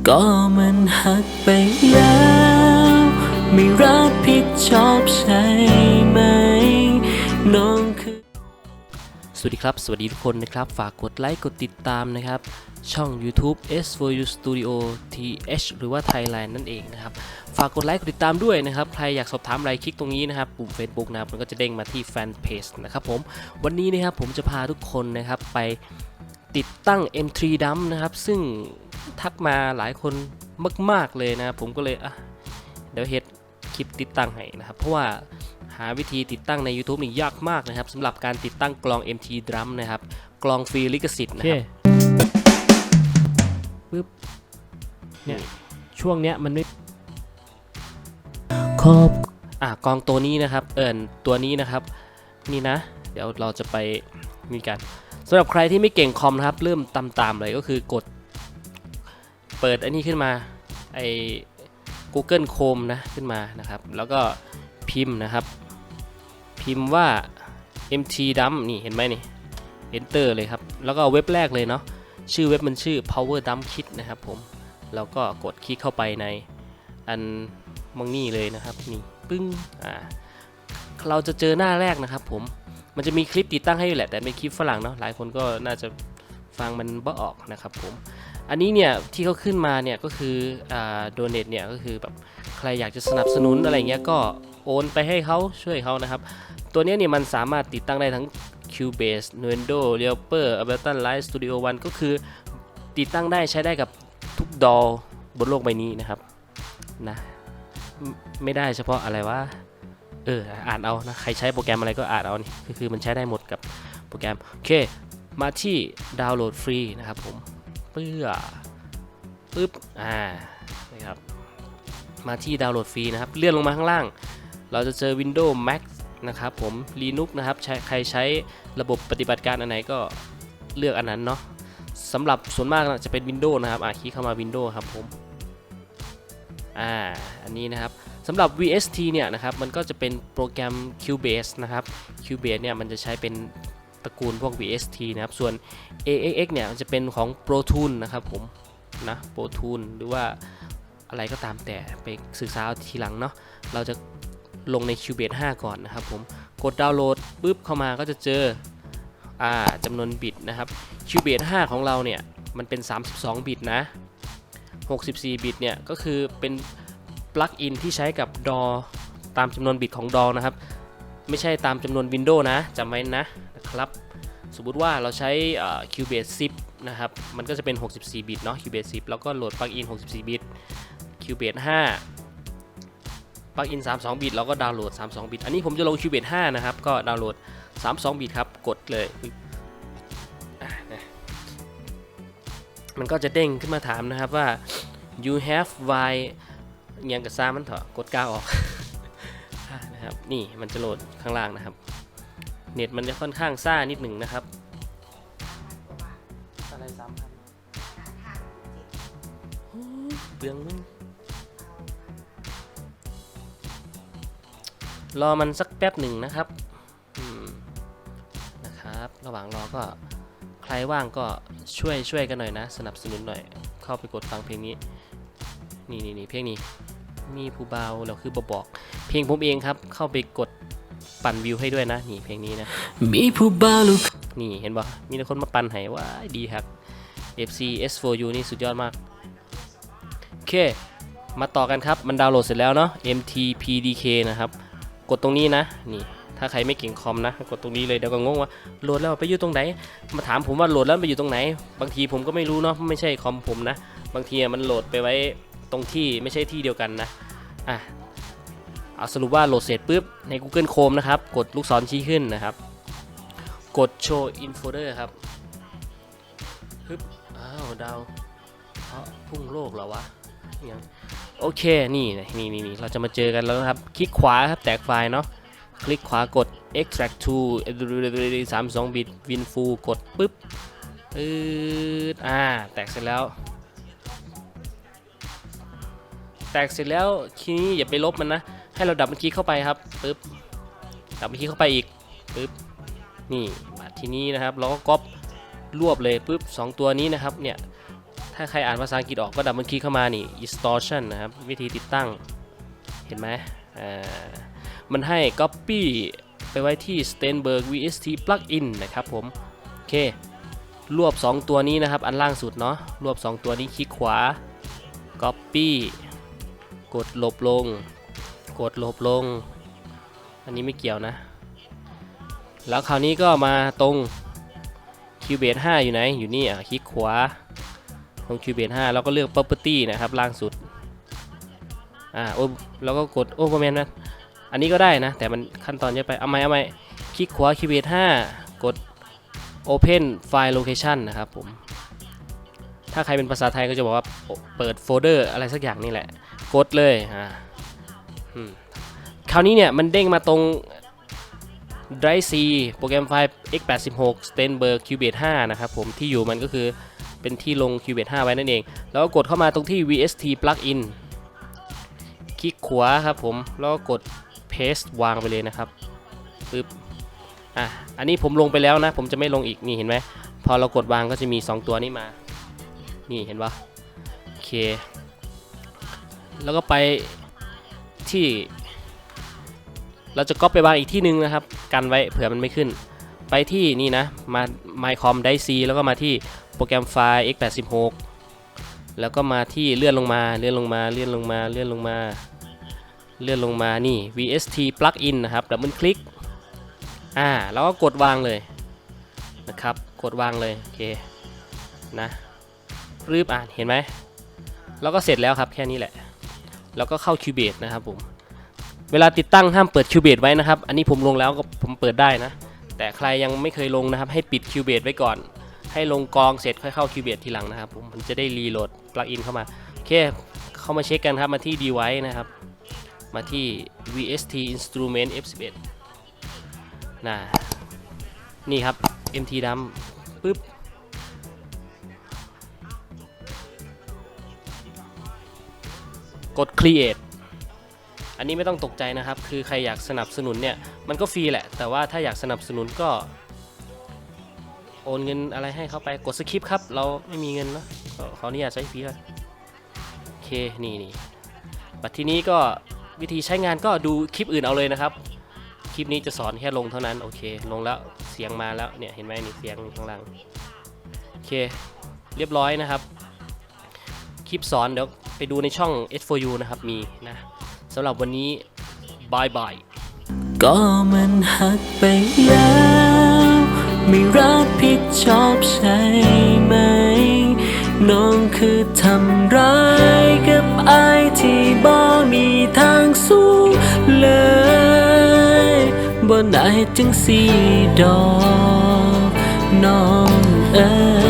ก็มันหักไปแล้วไม่รับผิดชอบใช่ไหมน้องคือสวัสดีครับสวัสดีทุกคนนะครับฝากกดไลค์กดติดตามนะครับช่อง YouTube S4U Studio TH หรือว่า Thailand นั่นเองนะครับฝากกดไลค์กดติดตามด้วยนะครับใครอยากสอบถามอะไรคลิกตรงนี้นะครับปุ่ม Facebook นะครับมันก็จะเด้งมาที่แฟนเพจนะครับผมวันนี้นะครับผมจะพาทุกคนนะครับไปติดตั้ง M3 Dump นะครับซึ่งทักมาหลายคนมากๆเลยนะครับผมก็เลยเดี๋ยวเฮ็ดคลิปติดตั้งให้นะครับเพราะว่าหาวิธีติดตั้งใน YouTube นี่ยากมากนะครับสำหรับการติดตั้งกลอง MT Drum นะครับกลองฟรีลิขสิทธิ์นะครับปึ๊บเนี่ยช่วงเนี้ยมันไม่ขอบกลองตัวนี้นะครับตัวนี้นะครับนี่นะเดี๋ยวเราจะไปมีกันสำหรับใครที่ไม่เก่งคอมนะครับเริ่มตามเลยก็คือกดเปิดอันนี้ขึ้นมาไอ้ Google Chrome นะขึ้นมานะครับแล้วก็พิมพ์นะครับพิมพ์ว่า MT Dump นี่เห็นไหมนี่ Enter เลยครับแล้วก็เว็บแรกเลยเนาะชื่อเว็บมันชื่อ Power Dump Kit นะครับผมแล้วก็กดคลิกเข้าไปในอันมังนี่เลยนะครับนี่ปึ้งเราจะเจอหน้าแรกนะครับผมมันจะมีคลิปติดตั้งให้อยู่แหละแต่เป็นคลิปฝรั่งเนาะหลายคนก็น่าจะฟังมันบ่ออกนะครับผมอันนี้เนี่ยที่เขาขึ้นมาเนี่ยก็คือdonate เนี่ยก็คือแบบใครอยากจะสนับสนุนอะไรเงี้ยก็โอนไปให้เขาช่วยเขานะครับตัวนี้เนี่ยมันสามารถติดตั้งได้ทั้ง Cubase Nuendo Reaper Ableton Live Studio One ก็คือติดตั้งได้ใช้ได้กับทุกดอลบนโลกใบนี้นะครับนะไม่ได้เฉพาะอะไรวะอ่านเอานะใครใช้โปรแกรมอะไรก็อ่านเอานี่คือมันใช้ได้หมดกับโปรแกรมโอเคมาที่ดาวน์โหลดฟรีนะครับผมปึ๊บนะครับมาที่ดาวน์โหลดฟรีนะครับเลื่อนลงมาข้างล่างเราจะเจอ Windows Mac นะครับผม Linux นะครับใครใช้ระบบปฏิบัติการอันไหนก็เลือกอันนั้นเนาะสำหรับส่วนมากจะเป็น Windows นะครับคลิกเข้ามา Windows ครับผมอันนี้นะครับสำหรับ VST เนี่ยนะครับมันก็จะเป็นโปรแกรม Cubase นะครับ Cubase เนี่ยมันจะใช้เป็นตระกูลพวก VST นะครับส่วน AXX เนี่ยจะเป็นของ Pro Tools นะครับผมนะ Pro Tools หรือว่าอะไรก็ตามแต่ไปศึกษาทีหลังเนาะเราจะลงใน Cubase 5 ก่อนนะครับผมกดดาวน์โหลดปุ๊บเข้ามาก็จะเจอจำนวนบิตนะครับ Cubase 5 ของเราเนี่ยมันเป็น32บิตนะ64บิตเนี่ยก็คือเป็นปลั๊กอินที่ใช้กับ DAW ตามจำนวนบิตของ DAW นะครับไม่ใช่ตามจำนวน Windows นะจำไว้นะครับสมมุติว่าเราใช้Cubase 10นะครับมันก็จะเป็น64บิตเนาะ Cubase 10แล้วก็โหลดปลั๊กอิน64บิต Cubase 5ปลั๊กอิน32บิตแล้วก็ดาวน์โหลด32บิตอันนี้ผมจะลง Cubase 5นะครับก็ดาวน์โหลด32บิตครับกดเลยมันก็จะเด้งขึ้นมาถามนะครับว่า you have why ยังกับซ่ามันเถอะกดก้าวออกนะครับนี่มันจะโหลดข้างล่างนะครับเน็ตมันจะค่อนข้างซ่านิดหนึ่งนะครับอะไร3,000เปลืองมึงรอมันสักแป๊บหนึ่งนะครับนะครับระหว่างรอก็ใครว่างก็ช่วยกันหน่อยนะสนับสนุนหน่อยเข้าไปกดฟังเพลงนี้นี่เพลงนี้มีผู้เบาแล้วคือบอกเพลงผมเองครับเข้าไปกดปั่นวิวให้ด้วยนะนี่เพลงนี้นะมีผู้เบาลูกนี่เห็นบ่มีคนมาปั่นให้ว่าดีครับ FC S4U นี่สุดยอดมากโอเคมาต่อกันครับมันดาวน์โหลดเสร็จแล้วเนาะ MTPDK นะครับกดตรงนี้นะนี่ถ้าใครไม่เก่งคอมนะกดตรงนี้เลยเดี๋ยวก็งงว่าโหลดแล้วไปอยู่ตรงไหนมาถามผมว่าโหลดแล้วไปอยู่ตรงไหนบางทีผมก็ไม่รู้เนาะไม่ใช่คอมผมนะบางทีมันโหลดไปไว้ตรงที่ไม่ใช่ที่เดียวกันนะเอาสรุปว่าโหลดเสร็จปุ๊บใน Google Chrome นะครับกดลูกศรชี้ขึ้นนะครับกด Show in Folder ครับปึ๊บดาวพุ่งโลกเหรอวะยังโอเคนี่เราจะมาเจอกันแล้วนะครับคลิกขวาครับแตกไฟล์เนาะคลิกขวากด extract to 32 bit winfull กดปึ๊บแตกเสร็จแล้วทีนี้อย่าไปลบมันนะให้เราดับมันคลิกเข้าไปครับปึ๊บดับมันคลิกเข้าไปอีกปึ๊บนี่มาทีนี้นะครับเราก็ก๊อปรวบเลยปึ๊บ2ตัวนี้นะครับเนี่ย ถ้าใครอ่านภาษาอังกฤษออกก็ดับเบิลคลิกเข้ามานี่ installation นะครับวิธีติดตั้งเห็นไหมมันให้ copy ไปไว้ที่ Steinberg VST plugin นะครับผมโอเครวบ2ตัวนี้นะครับอันล่างสุดเนาะรวบ2ตัวนี้คลิกขวา copy กดลบลงกดลบลงอันนี้ไม่เกี่ยวนะแล้วคราวนี้ก็มาตรง Cubase 5 อยู่ไหนอยู่นี่คลิกขวาตรง Cubase 5 แล้วก็เลือก property นะครับล่างสุดแล้วก็กดประมาณนั้นอันนี้ก็ได้นะแต่มันขั้นตอนเยอะไปเอาใหม่คลิกขวา Cubase 5 กด Open File Location นะครับผมถ้าใครเป็นภาษาไทยก็จะบอกว่าเปิดโฟลเดอร์อะไรสักอย่างนี่แหละกดเลยคราวนี้เนี่ยมันเด้งมาตรง Drive C โปรแกรมไฟล์ x86 Steinberg Cubase 5 นะครับผมที่อยู่มันก็คือเป็นที่ลง Cubase 5 ไว้นั่นเองแล้วก็กดเข้ามาตรงที่ VST plugin คลิกขวาครับผมแล้วก็กด paste วางไปเลยนะครับปึ๊บอันนี้ผมลงไปแล้วนะผมจะไม่ลงอีกนี่เห็นไหมพอเรากดวางก็จะมี2ตัวนี้มานี่เห็นปะโอเคแล้วก็ไปที่เราจะก๊อปไปวางอีกที่หนึ่งนะครับกันไว้เผื่อมันไม่ขึ้นไปที่นี่นะมา mycom drive C แล้วก็มาที่โปรแกรมไฟล์ x86 แล้วก็มาที่เลื่อนลงมานี่ VST plugin นะครับดับเบิลคลิกแล้วก็กดวางเลยนะครับกดวางเลยโอเคนะรืบเห็นไหมแล้วก็เสร็จแล้วครับแค่นี้แหละแล้วก็เข้า Cubase นะครับผมเวลาติดตั้งห้ามเปิด Cubase ไว้นะครับอันนี้ผมลงแล้วก็ผมเปิดได้นะแต่ใครยังไม่เคยลงนะครับให้ปิด Cubase ไว้ก่อนให้ลงกองเสร็จค่อยเข้า Cubase ทีหลังนะครับผมมันจะได้รีโหลด plugin เข้ามาโอเคเข้ามาเช็คกันครับมาที่ device นะครับมาที่ VST instrument F11 นี่ครับ MT Drum ปึ๊บกด create อันนี้ไม่ต้องตกใจนะครับคือใครอยากสนับสนุนเนี่ยมันก็ฟรีแหละแต่ว่าถ้าอยากสนับสนุนก็โอนเงินอะไรให้เขาไปกดสคริปต์ครับเราไม่มีเงินนะขออนุญาตใช้ฟรีเลยโอเคนี่บัดทีนี้ก็วิธีใช้งานก็ดูคลิปอื่นเอาเลยนะครับคลิปนี้จะสอนแค่ลงเท่านั้นโอเคลงแล้วเสียงมาแล้วเนี่ยเห็นไหมนี่เสียงข้างล่างโอเคเรียบร้อยนะครับคลิปสอนเดี๋ยวไปดูในช่อง S4U นะครับมีนะสำหรับวันนี้บายบายก็มันหักไปแล้วไม่รับผิดชอบใช่ไหมน้องคือทำร้ายกับไอ้ที่บ่มีทางสู้เลยบ่ได้จังสีดอกน้องเอ๋ย